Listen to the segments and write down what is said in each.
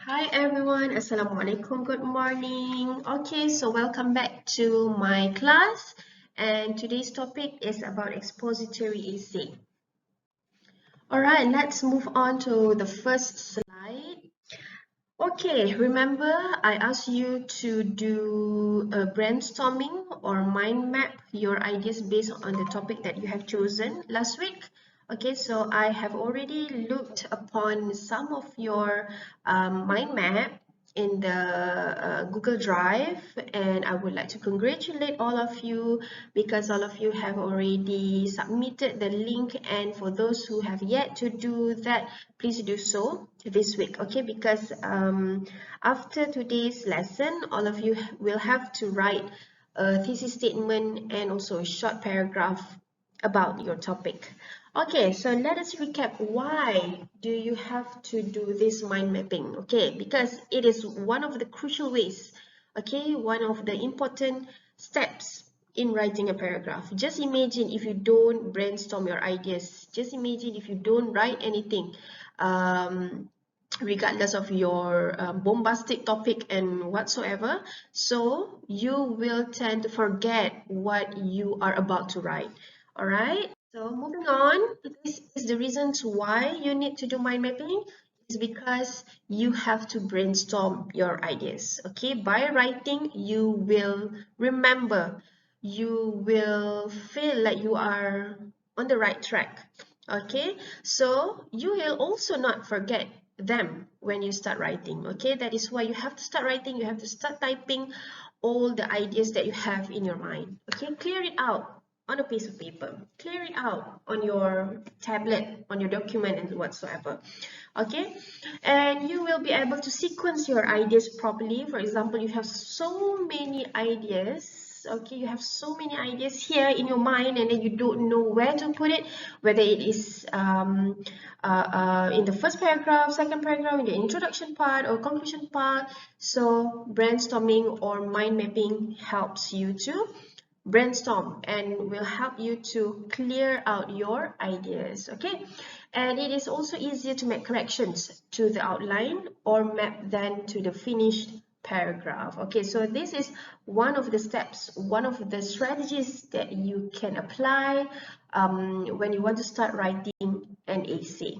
Hi everyone, Assalamualaikum, good morning. Okay, so welcome back to my class, and today's topic is about expository essay. Alright, let's move on to the first slide. Okay, remember I asked you to do a brainstorming or mind map your ideas based on the topic that you have chosen last week. Okay, so I have already looked upon some of your mind map in the Google Drive, and I would like to congratulate all of you because all of you have already submitted the link, and for those who have yet to do that, please do so this week, okay? Because after today's lesson, all of you will have to write a thesis statement and also a short paragraph about your topic. Okay, so let us recap. Why do you have to do this mind mapping? Okay, because it is one of the crucial ways, okay, one of the important steps in writing a paragraph. Just imagine if you don't brainstorm your ideas. Just imagine if you don't write anything, regardless of your bombastic topic and whatsoever. So you will tend to forget what you are about to write. All right. So moving on, this is the reasons why you need to do mind mapping. Is because you have to brainstorm your ideas. Okay, by writing, you will remember, you will feel like you are on the right track. Okay, so you will also not forget them when you start writing. Okay, that is why you have to start writing, you have to start typing all the ideas that you have in your mind. Okay, clear it out on a piece of paper, clear it out on your tablet, on your document and whatsoever. Okay, and you will be able to sequence your ideas properly. For example, you have so many ideas, okay, you have so many ideas here in your mind, and then you don't know where to put it, whether it is in the first paragraph, second paragraph, in the introduction part or conclusion part. So brainstorming or mind mapping helps you to brainstorm and will help you to clear out your ideas. Okay, and it is also easier to make corrections to the outline or map than to the finished paragraph. Okay, so this is one of the steps, one of the strategies that you can apply when you want to start writing an essay.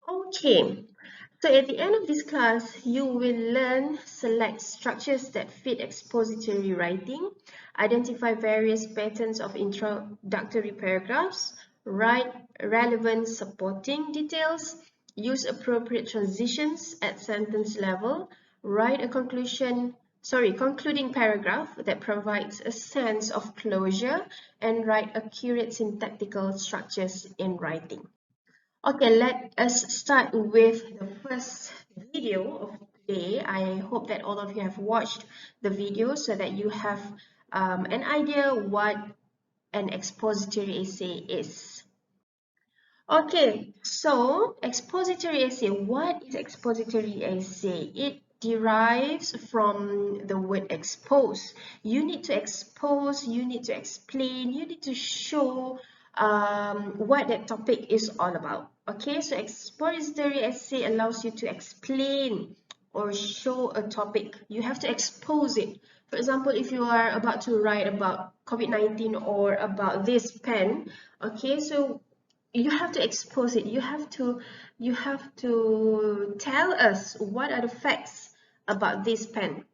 Okay, so at the end of this class, you will learn select structures that fit expository writing, identify various patterns of introductory paragraphs, write relevant supporting details, use appropriate transitions at sentence level, write a concluding paragraph that provides a sense of closure, and write accurate syntactical structures in writing. Okay, let us start with the first video of today. I hope that all of you have watched the video so that you have an idea what an expository essay is. Okay, so expository essay. What is expository essay? It derives from the word expose. You need to expose, you need to explain, you need to show what that topic is all about. Okay, so expository essay allows you to explain or show a topic. You have to expose it. For example, if you are about to write about COVID-19 or about this pen, okay, so you have to expose it. You have to tell us what are the facts about this pen.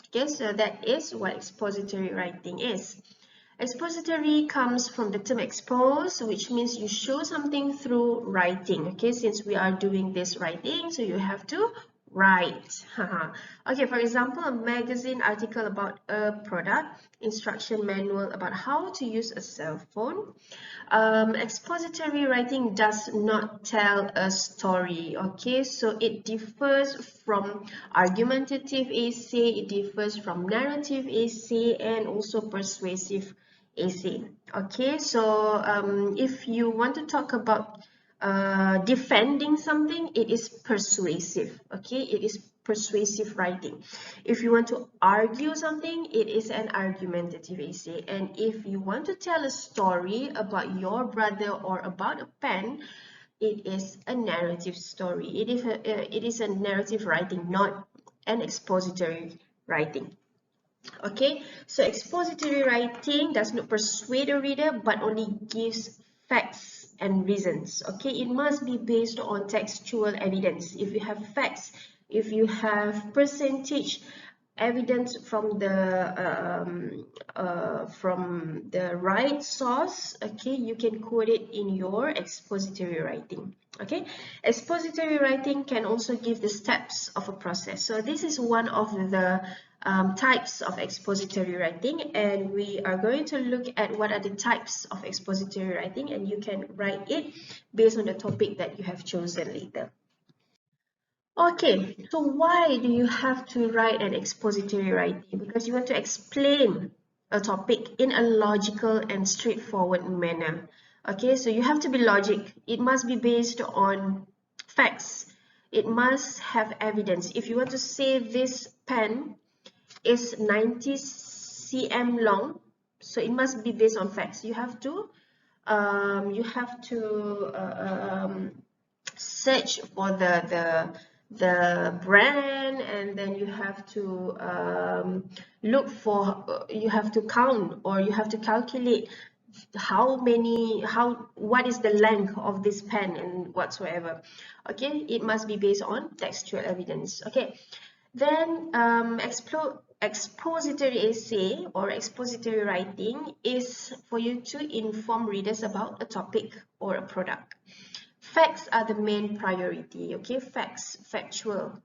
Okay, so that is what expository writing is. Expository comes from the term expose, which means you show something through writing. Okay, since we are doing this writing, so you have to write. Okay, for example, a magazine article about a product, instruction manual about how to use a cell phone. Expository writing does not tell a story. Okay, so it differs from argumentative essay, it differs from narrative essay, and also persuasive essay. Okay, so if you want to talk about defending something, it is persuasive. Okay, it is persuasive writing. If you want to argue something, it is an argumentative essay. And if you want to tell a story about your brother or about a pen, it is a narrative story. It is a narrative writing, not an expository writing. Okay, so expository writing does not persuade the reader but only gives facts and reasons. Okay, it must be based on textual evidence. If you have facts, if you have percentage evidence from the right source, okay, you can quote it in your expository writing. Okay, expository writing can also give the steps of a process. So this is one of the types of expository writing, and we are going to look at what are the types of expository writing, and you can write it based on the topic that you have chosen later. Okay, so why do you have to write an expository writing? Because you want to explain a topic in a logical and straightforward manner. Okay, so you have to be logic. It must be based on facts. It must have evidence. If you want to say this pen is 90 cm long, so it must be based on facts. You have to search for the brand, and then you have to look for, you have to count, or you have to calculate what is the length of this pen and whatsoever. Okay, it must be based on textual evidence. Okay, then expository essay or expository writing is for you to inform readers about a topic or a product. Facts are the main priority. Okay, facts, factual,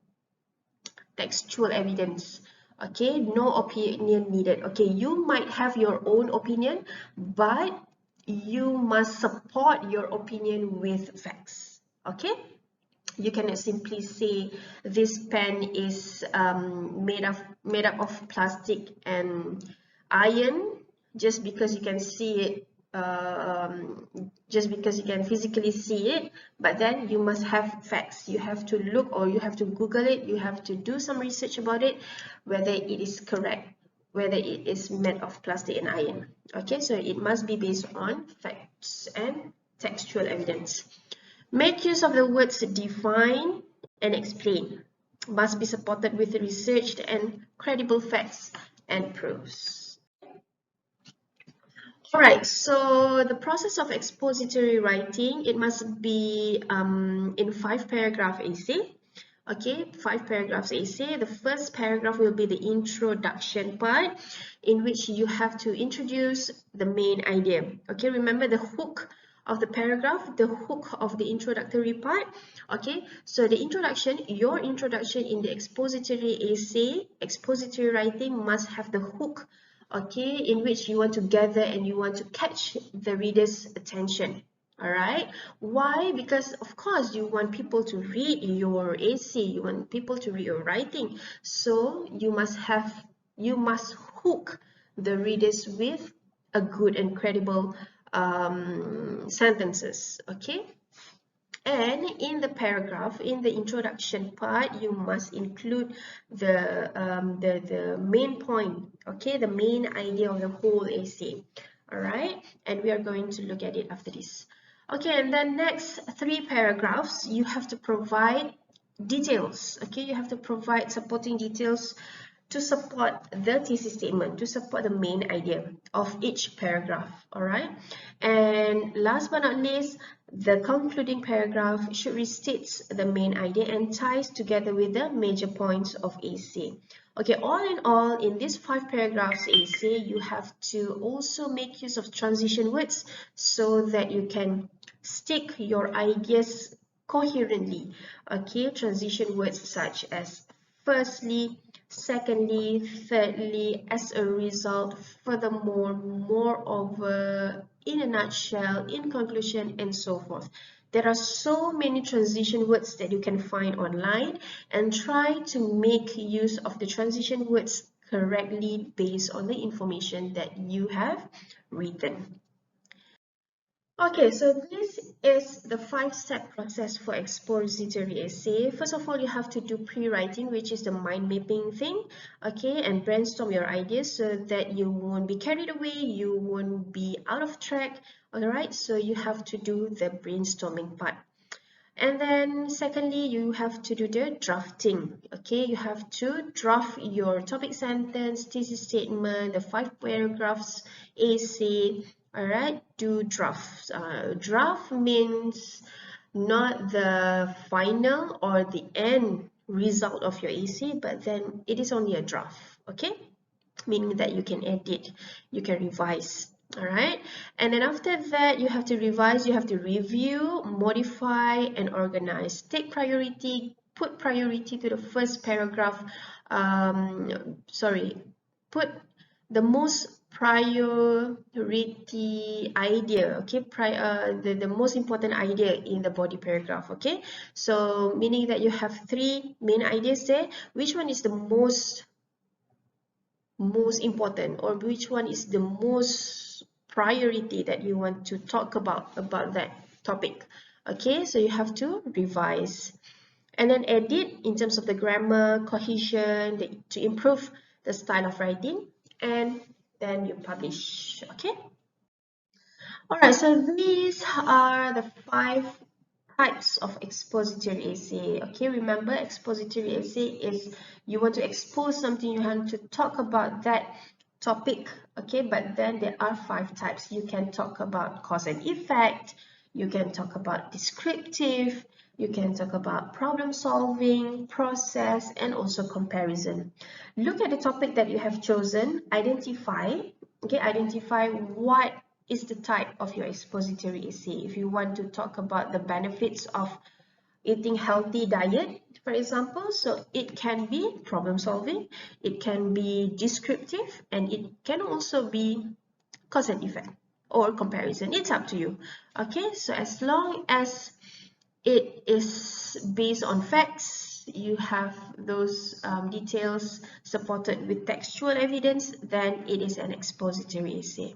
textual evidence. Okay, no opinion needed. Okay, you might have your own opinion, but you must support your opinion with facts. Okay, you cannot simply say this pen is made up of plastic and iron just because you can see it, just because you can physically see it. But then you must have facts. You have to look, or you have to Google it. You have to do some research about it, whether it is correct, whether it is made of plastic and iron. Okay, so it must be based on facts and textual evidence. Make use of the words define and explain. Must be supported with researched and credible facts and proofs. Alright, so the process of expository writing, it must be in 5-paragraph essay. Okay, 5 paragraphs essay. The first paragraph will be the introduction part, in which you have to introduce the main idea. Okay, remember the hook of the paragraph, the hook of the introductory part. Okay, so the introduction, your introduction in the expository essay, expository writing must have the hook, okay, in which you want to gather and you want to catch the reader's attention. All right, why? Because of course you want people to read your essay, you want people to read your writing, so you must hook the readers with a good and credible sentences. Okay, and in the paragraph, in the introduction part, you must include the main point, okay, the main idea of the whole essay. All right, and we are going to look at it after this. Okay, and then next 3 paragraphs, you have to provide details. Okay, you have to provide supporting details to support the thesis statement, to support the main idea of each paragraph. All right, and last but not least, the concluding paragraph should restate the main idea and ties together with the major points of essay. Okay, all in all, in these 5 paragraphs essay, you have to also make use of transition words so that you can stick your ideas coherently. Okay, transition words such as firstly, secondly, thirdly, as a result, furthermore, moreover, in a nutshell, in conclusion, and so forth. There are so many transition words that you can find online, and try to make use of the transition words correctly based on the information that you have written. Okay, so this is the 5-step process for expository essay. First of all, you have to do pre-writing, which is the mind mapping thing, okay, and brainstorm your ideas so that you won't be carried away, you won't be out of track. All right, so you have to do the brainstorming part. And then secondly, you have to do the drafting. Okay, you have to draft your topic sentence, thesis statement, the 5 paragraphs essay. All right, do drafts. Draft means not the final or the end result of your essay, but then it is only a draft. Okay, meaning that you can edit, you can revise. All right, and then after that, you have to revise, you have to review, modify, and organize. Take priority, put priority to the first paragraph. Put the most priority idea, okay, the most important idea in the body paragraph. Okay, so meaning that you have 3 main ideas there. Which one is the most important, or which one is the most priority that you want to talk about that topic? Okay, so you have to revise and then edit in terms of the grammar, cohesion, to improve the style of writing, and then you publish. Okay, all right, so these are the 5 types of expository essay. Okay, remember, expository essay is you want to expose something, you want to talk about that topic. Okay, but then there are 5 types. You can talk about cause and effect, you can talk about descriptive, you can talk about problem solving, process, and also comparison. Look at the topic that you have chosen, identify. Okay, identify what is the type of your expository essay. If you want to talk about the benefits of eating healthy diet, for example, so it can be problem solving, it can be descriptive, and it can also be cause and effect or comparison. It's up to you. Okay, so as long as it is based on facts, you have those details supported with textual evidence, then it is an expository essay.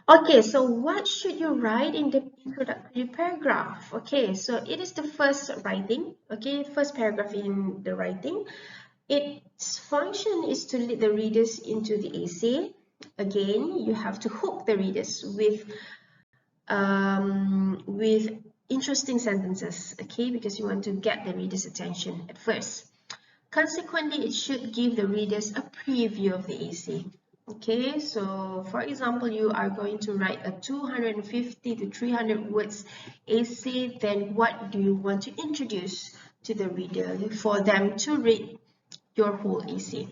Okay, so what should you write in the introductory paragraph? Okay, so it is the first writing, okay, first paragraph in the writing. Its function is to lead the readers into the essay. Again, you have to hook the readers with interesting sentences, okay, because you want to get the reader's attention at first. Consequently, it should give the readers a preview of the essay. Okay, so for example, you are going to write a 250 to 300 words essay, then what do you want to introduce to the reader for them to read your whole essay?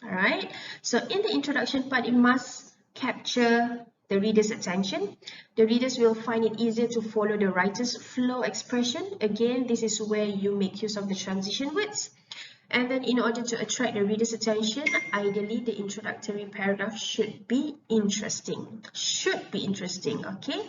All right, so in the introduction part, it must capture the reader's attention. The readers will find it easier to follow the writer's flow expression. Again, this is where you make use of the transition words. And then in order to attract the reader's attention, ideally the introductory paragraph should be interesting. Should be interesting, okay?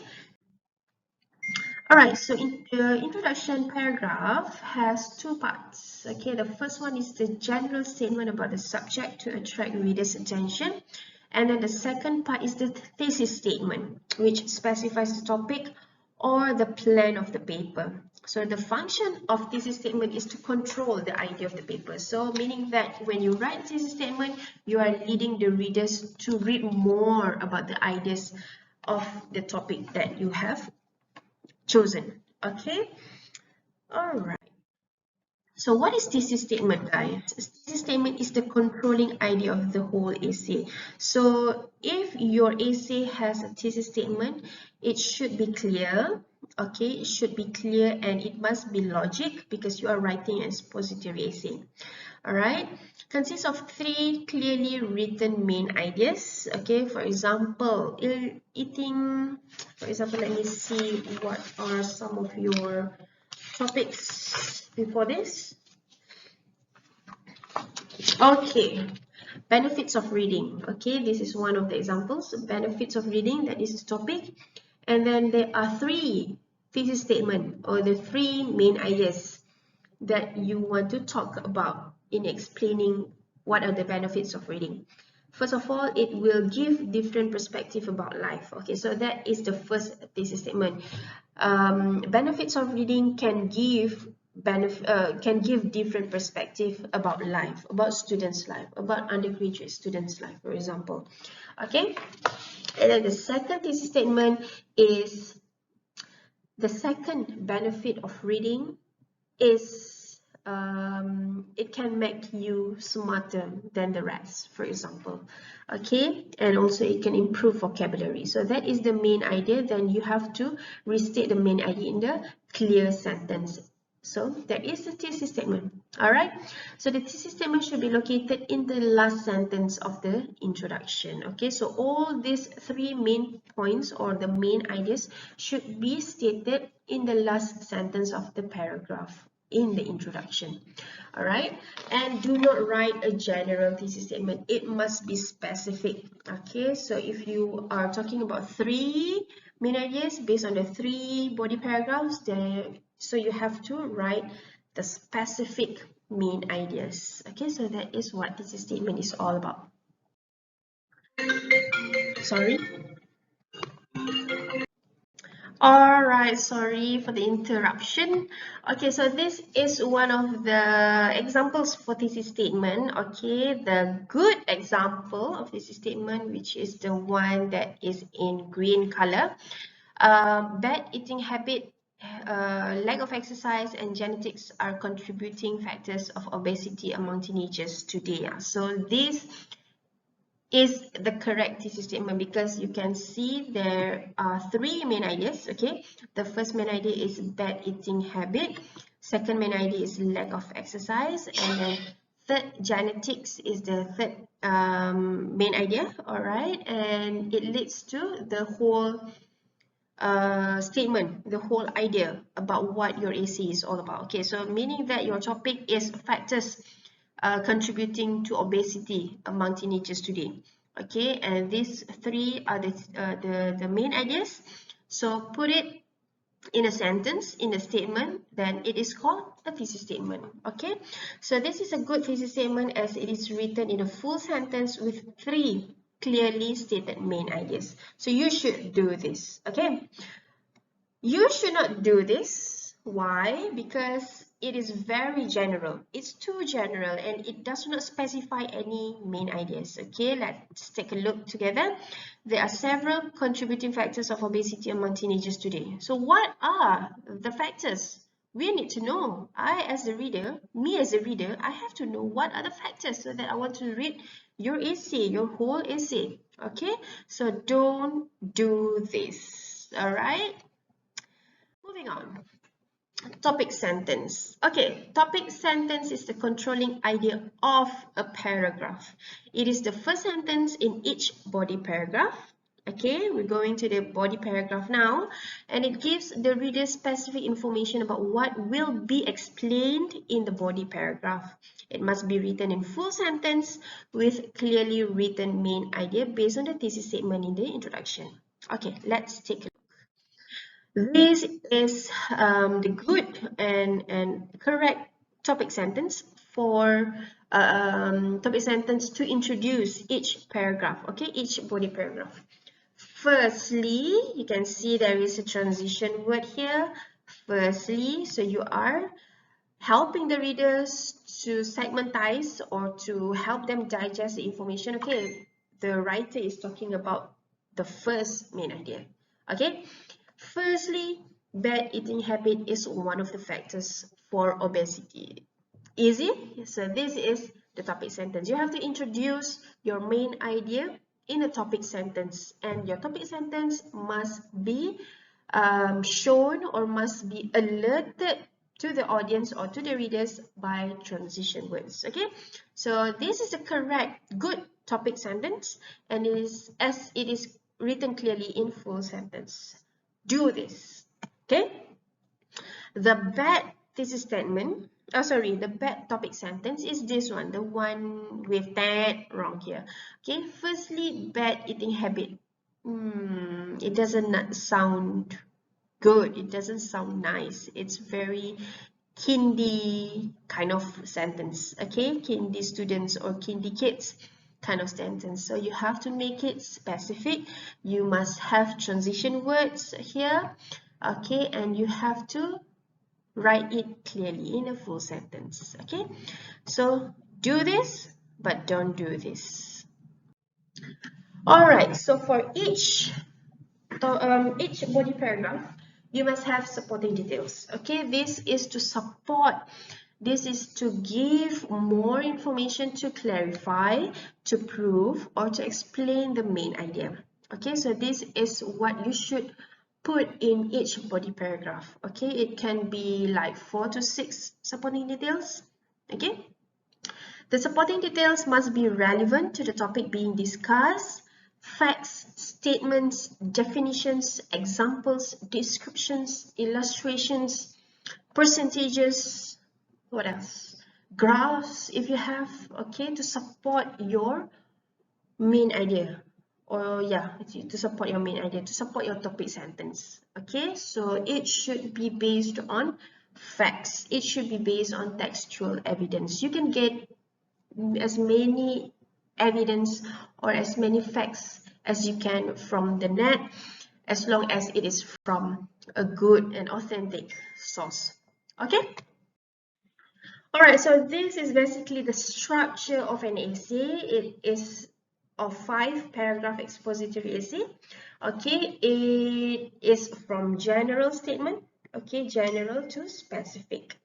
Alright, so the introduction paragraph has 2 parts. Okay, the first one is the general statement about the subject to attract reader's attention. And then the second part is the thesis statement, which specifies the topic or the plan of the paper. So the function of thesis statement is to control the idea of the paper. So meaning that when you write thesis statement, you are leading the readers to read more about the ideas of the topic that you have chosen. Okay, all right. So what is thesis statement, guys? Thesis statement is the controlling idea of the whole essay. So if your essay has a thesis statement, it should be clear. Okay, it should be clear and it must be logic because you are writing an expository essay. All right, consists of 3 clearly written main ideas. Okay, for example, eating. For example, let me see what are some of your topics before this. Okay, benefits of reading. Okay, this is one of the examples. Benefits of reading, that is the topic. And then there are 3 thesis statement or the 3 main ideas that you want to talk about in explaining what are the benefits of reading. First of all, it will give different perspective about life. Okay, so that is the first thesis statement. Benefits of reading can give different perspective about life, about students' life, about undergraduate students' life, for example. Okay, and then the second thesis statement is The second benefit of reading is it can make you smarter than the rest, for example. Okay, and also it can improve vocabulary. So that is the main idea. Then you have to restate the main idea in the clear sentence. So that is the thesis statement. All right, so the thesis statement should be located in the last sentence of the introduction. Okay, so all these three main points or the main ideas should be stated in the last sentence of the paragraph in the introduction. All right, and do not write a general thesis statement. It must be specific. Okay, so if you are talking about three main ideas based on the three body paragraphs, then so you have to write the specific main ideas. Okay, so that is what thesis statement is all about. Sorry. All right, sorry for the interruption. Okay, so this is one of the examples for thesis statement. Okay, the good example of thesis statement, which is the one that is in green color. Bad eating habit, lack of exercise, and genetics are contributing factors of obesity among teenagers today. So this is the correct thesis statement because you can see there are three main ideas. Okay, the first main idea is bad eating habit, second main idea is lack of exercise, and then third, genetics is the third main idea. All right, and it leads to the whole statement, the whole idea about what your AC is all about. Okay, so meaning that your topic is factors contributing to obesity among teenagers today. Okay, and these three are the main ideas. So put it in a sentence, in a statement, then it is called a thesis statement. Okay, so this is a good thesis statement as it is written in a full sentence with three clearly stated main ideas. So you should do this. Okay, you should not do this. Why? Because it is very general. It's too general and it does not specify any main ideas. Okay, let's take a look together. There are several contributing factors of obesity among teenagers today. So what are the factors? We need to know. Me as a reader, I have to know what are the factors so that I want to read your essay, your whole essay. Okay, so don't do this. All right. Moving on. Topic sentence. Okay, topic sentence is the controlling idea of a paragraph. It is the first sentence in each body paragraph. Okay, we're going to the body paragraph now, and it gives the reader specific information about what will be explained in the body paragraph. It must be written in full sentence with clearly written main idea based on the thesis statement in the introduction. Okay, let's take a look. This is the good and correct topic sentence for topic sentence to introduce each paragraph, okay, each body paragraph. Firstly, you can see there is a transition word here. Firstly, so you are helping the readers to segmentize or to help them digest the information. Okay, the writer is talking about the first main idea. Okay, firstly, bad eating habit is one of the factors for obesity. Easy? So this is the topic sentence. You have to introduce your main idea in a topic sentence, and your topic sentence must be shown or must be alerted to the audience or to the readers by transition words. Okay, so this is the correct good topic sentence, and it is as it is written clearly in full sentence. Do this. Okay, the bad thesis statement, the bad topic sentence is this one, the one with that wrong here. Okay, firstly, bad eating habit. It doesn't sound good. It doesn't sound nice. It's very kindy kind of sentence. Okay, kindy students or kindy kids kind of sentence. So you have to make it specific. You must have transition words here. Okay, and you have to write it clearly in a full sentence. Okay, so do this, but don't do this. All right, so for each body paragraph, you must have supporting details. Okay, this is to support, this is to give more information to clarify, to prove, or to explain the main idea. Okay, so this is what you should put in each body paragraph. Okay, it can be like 4 to 6 supporting details. Okay, the supporting details must be relevant to the topic being discussed. Facts, statements, definitions, examples, descriptions, illustrations, percentages, what else? Graphs, if you have, okay, to support your main idea. Or yeah, to support your main idea, to support your topic sentence. Okay, so it should be based on facts. It should be based on textual evidence. You can get as many evidence or as many facts as you can from the net, as long as it is from a good and authentic source. Okay, all right, so this is basically the structure of an essay. It is a 5-paragraph expository essay. Okay, it is from general statement, okay, general to specific.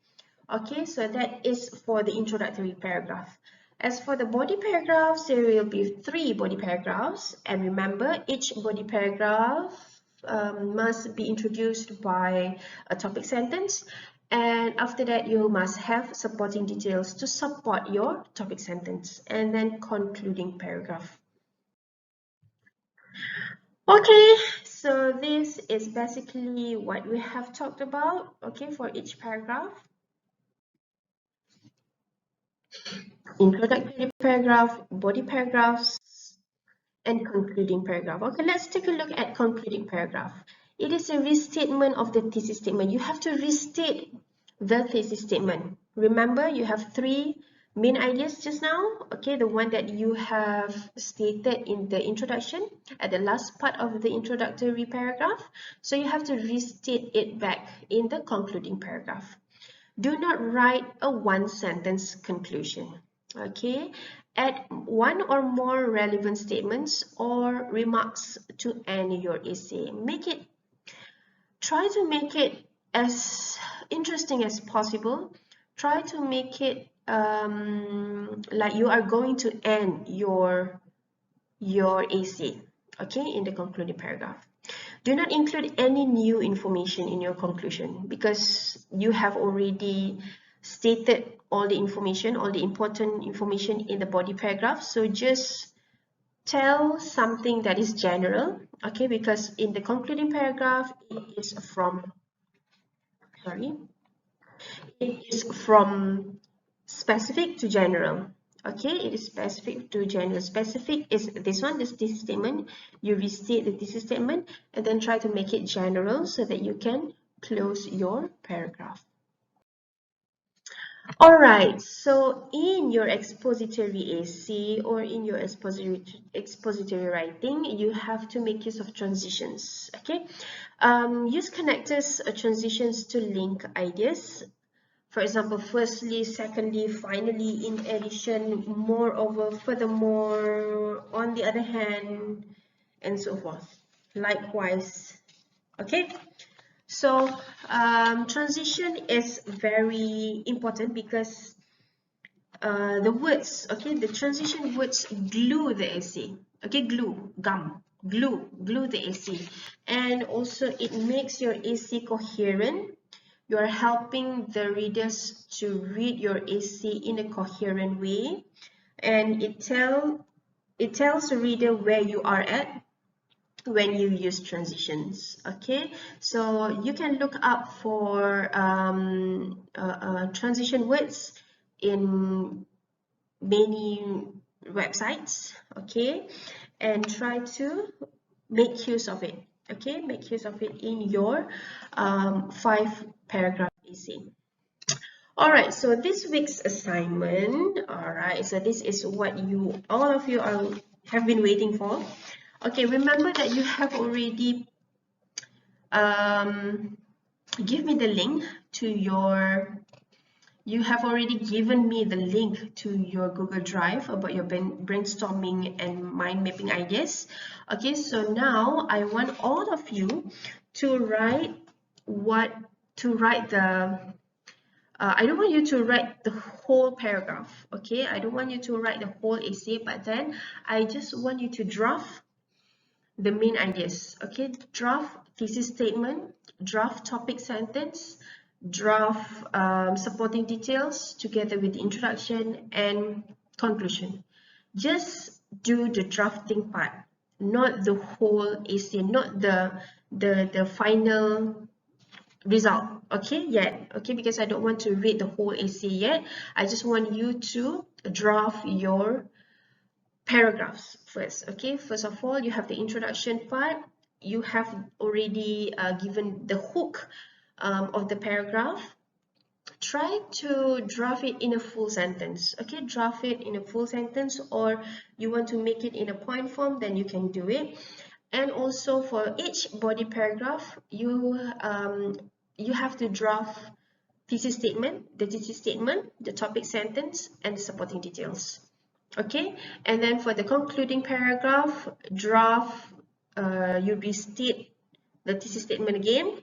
Okay, so that is for the introductory paragraph. As for the body paragraphs, there will be 3 body paragraphs, and remember, each body paragraph must be introduced by a topic sentence, and after that you must have supporting details to support your topic sentence, and then concluding paragraph. Okay, so this is basically what we have talked about, okay, for each paragraph. Introductory paragraph, body paragraphs, and concluding paragraph. Okay, let's take a look at concluding paragraph. It is a restatement of the thesis statement. You have to restate the thesis statement. Remember, you have 3 main ideas just now. Okay, the one that you have stated in the introduction at the last part of the introductory paragraph. So you have to restate it back in the concluding paragraph. Do not write a 1-sentence conclusion. Okay, add 1 or more relevant statements or remarks to end your essay. Try to make it as interesting as possible. Try to make it like you are going to end your essay, okay, in the concluding paragraph. Do not include any new information in your conclusion because you have already stated all the information, all the important information in the body paragraph. So just tell something that is general, okay, because in the concluding paragraph, it is from specific to general. Okay, it is specific to general. Specific is this one, this thesis statement. You restate the thesis statement and then try to make it general so that you can close your paragraph. All right, so in your expository essay or in your expository writing, you have to make use of transitions. Okay, use connectors or transitions to link ideas. For example, firstly, secondly, finally, in addition, moreover, furthermore, on the other hand, and so forth. Likewise, okay? So, transition is very important because the words, okay, the transition words glue the essay. Okay, glue the essay. And also it makes your essay coherent. You are helping the readers to read your essay in a coherent way, and it tells the reader where you are at when you use transitions. Okay, so you can look up for transition words in many websites, okay, and try to make use of it. Okay, make use of it in your 5-paragraph essay. All right, so this week's assignment, all right, so this is what all of you have been waiting for. Okay, remember that you have already give me the link to you have already given me the link to your Google Drive about your brainstorming and mind mapping ideas. Okay, so now I want all of you to write what to write the I don't want you to write the whole paragraph, okay? I don't want you to write the whole essay, but then I just want you to draft the main ideas, okay? Draft thesis statement, draft topic sentence, draft supporting details together with the introduction and conclusion. Just do the drafting part, not the whole essay, not the final result, okay, yet, okay, because I don't want to read the whole essay yet. I just want you to draft your paragraphs first, okay? First of all, you have the introduction part. You have already given the hook of the paragraph. Try to draft it in a full sentence, okay? Draft it in a full sentence, or you want to make it in a point form, then you can do it. And also for each body paragraph, you have to draft thesis statement, the thesis statement, the topic sentence, and the supporting details. Okay, and then for the concluding paragraph, draft, you restate the thesis statement again,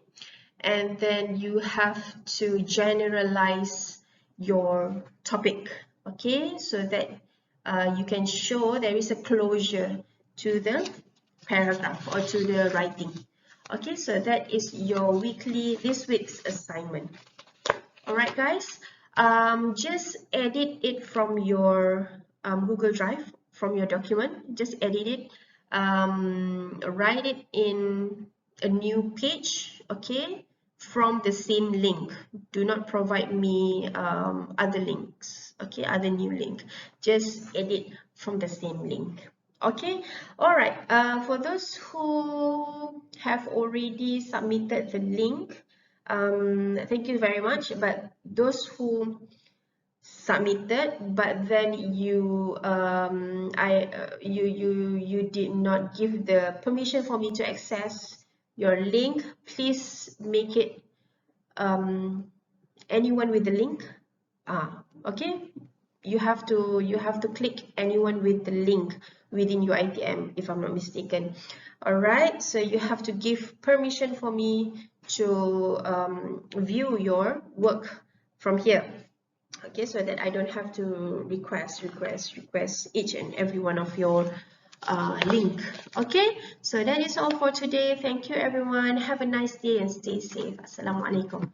and then you have to generalize your topic, okay, so that you can show there is a closure to the paragraph or to the writing. Okay, so that is your this week's assignment. All right, guys, just edit it from your Google Drive, from your document. Just edit it, write it in a new page, okay, from the same link. Do not provide me other links, okay, other new link. Just edit from the same link. Okay, all right. For those who have already submitted the link, thank you very much. But those who submitted but then you you did not give the permission for me to access your link, please make it anyone with the link. Okay, you have to click anyone with the link within your ITM, if I'm not mistaken. All right, so you have to give permission for me to view your work from here, okay, so that I don't have to request each and every one of your link. Okay, so that is all for today. Thank you everyone, have a nice day and stay safe. Assalamualaikum.